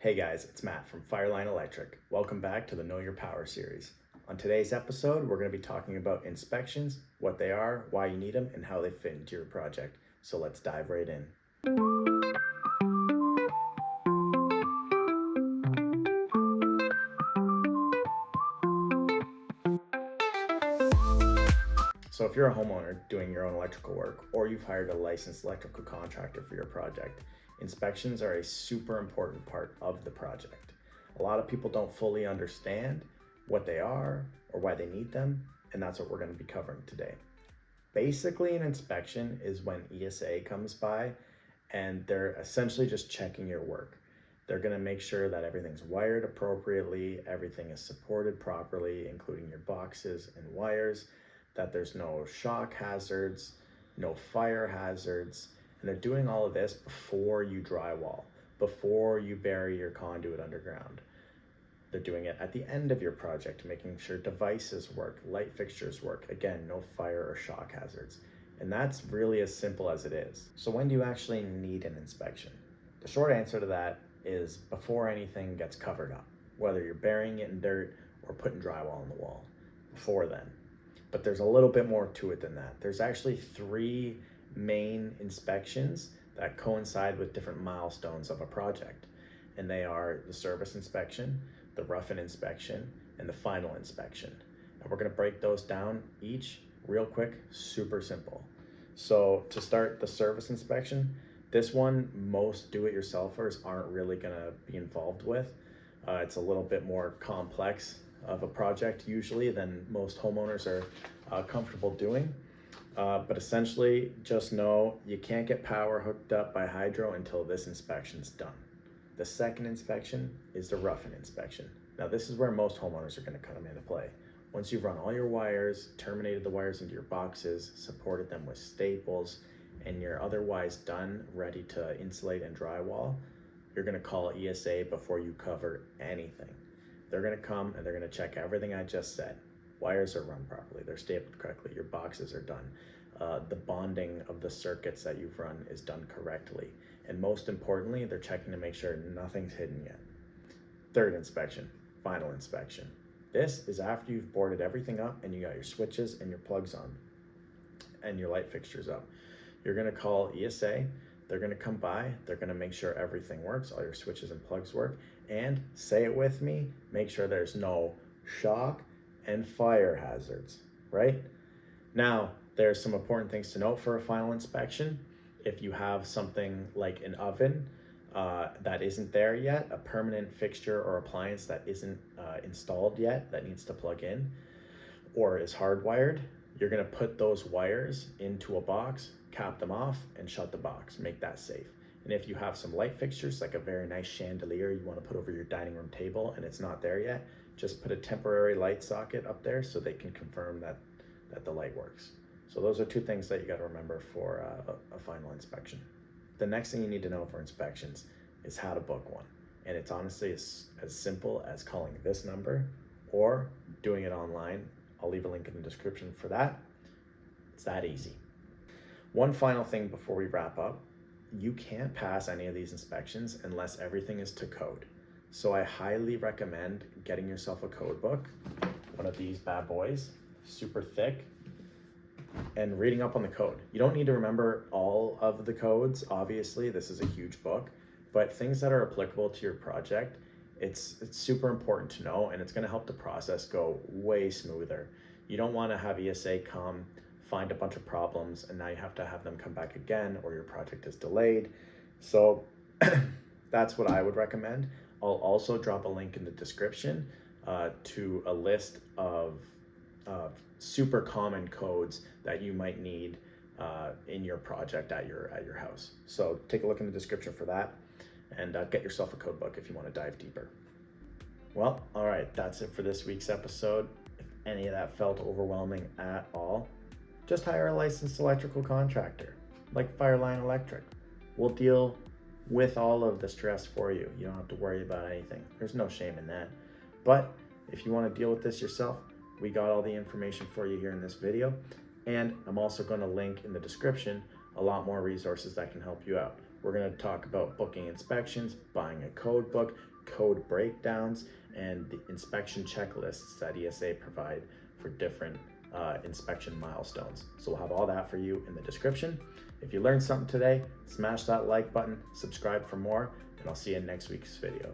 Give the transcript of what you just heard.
Hey guys, it's Matt from Fireline Electric. Welcome back to the Know Your Power series. On today's episode, we're going to be talking about inspections, what they are, why you need them, and how they fit into your project. So let's dive right in. So if you're a homeowner doing your own electrical work, or you've hired a licensed electrical contractor for your project, inspections are a super important part of the project. A lot of people don't fully understand what they are or why they need them, and that's what we're going to be covering today. Basically, an inspection is when ESA comes by and they're essentially just checking your work. They're going to make sure that everything's wired appropriately, everything is supported properly, including your boxes and wires, that there's no shock hazards, no fire hazards, and they're doing all of this before you drywall, before you bury your conduit underground. They're doing it at the end of your project, making sure devices work, light fixtures work, again, no fire or shock hazards. And that's really as simple as it is. So when do you actually need an inspection? The short answer to that is before anything gets covered up, whether you're burying it in dirt or putting drywall on the wall, before then. But there's a little bit more to it than that. There's actually three main inspections that coincide with different milestones of a project. And they are the service inspection, the rough-in inspection, and the final inspection. And we're gonna break those down each real quick, super simple. So to start the service inspection, this one most do-it-yourselfers aren't really gonna be involved with. It's a little bit more complex of a project usually than most homeowners are comfortable doing. But essentially, just know you can't get power hooked up by hydro until this inspection's done. The second inspection is the rough-in inspection. Now this is where most homeowners are going to come into play. Once you've run all your wires, terminated the wires into your boxes, supported them with staples, and you're otherwise done, ready to insulate and drywall, you're going to call ESA before you cover anything. They're going to come and they're going to check everything I just said. Wires are run properly, they're stapled correctly, your boxes are done. The bonding of the circuits that you've run is done correctly. And most importantly, they're checking to make sure nothing's hidden yet. Third inspection, final inspection. This is after you've boarded everything up and you got your switches and your plugs on and your light fixtures up. You're going to call ESA. They're going to come by, they're going to make sure everything works, all your switches and plugs work, and say it with me, make sure there's no shock and fire hazards, right? Now, there's some important things to note for a final inspection. If you have something like an oven that isn't there yet, a permanent fixture or appliance that isn't installed yet, that needs to plug in, or is hardwired, you're going to put those wires into a box, cap them off, and shut the box. Make that safe. And if you have some light fixtures, like a very nice chandelier you want to put over your dining room table and it's not there yet, just put a temporary light socket up there so they can confirm that the light works. So those are two things that you got to remember for a final inspection. The next thing you need to know for inspections is how to book one. And it's honestly as simple as calling this number or doing it online. I'll leave a link in the description for that. It's that easy. One final thing before we wrap up, you can't pass any of these inspections unless everything is to code. So I highly recommend getting yourself a code book, one of these bad boys, super thick, and reading up on the code. You don't need to remember all of the codes, obviously, this is a huge book, but things that are applicable to your project, it's super important to know, and it's going to help the process go way smoother. You don't want to have ESA come, find a bunch of problems, and now you have to have them come back again, or your project is delayed. So that's what I would recommend. I'll also drop a link in the description to a list of super common codes that you might need in your project at your house. So take a look in the description for that, and get yourself a code book if you want to dive deeper. Well, all right, that's it for this week's episode. If any of that felt overwhelming at all, just hire a licensed electrical contractor like Fireline Electric. We'll deal with all of the stress for you. You don't have to worry about anything. There's no shame in that. But if you want to deal with this yourself, we got all the information for you here in this video. And I'm also going to link in the description a lot more resources that can help you out. We're going to talk about booking inspections, buying a code book, code breakdowns, and the inspection checklists that ESA provide for different inspection milestones. So we'll have all that for you in the description. If you learned something today, smash that like button, subscribe for more, and I'll see you in next week's video.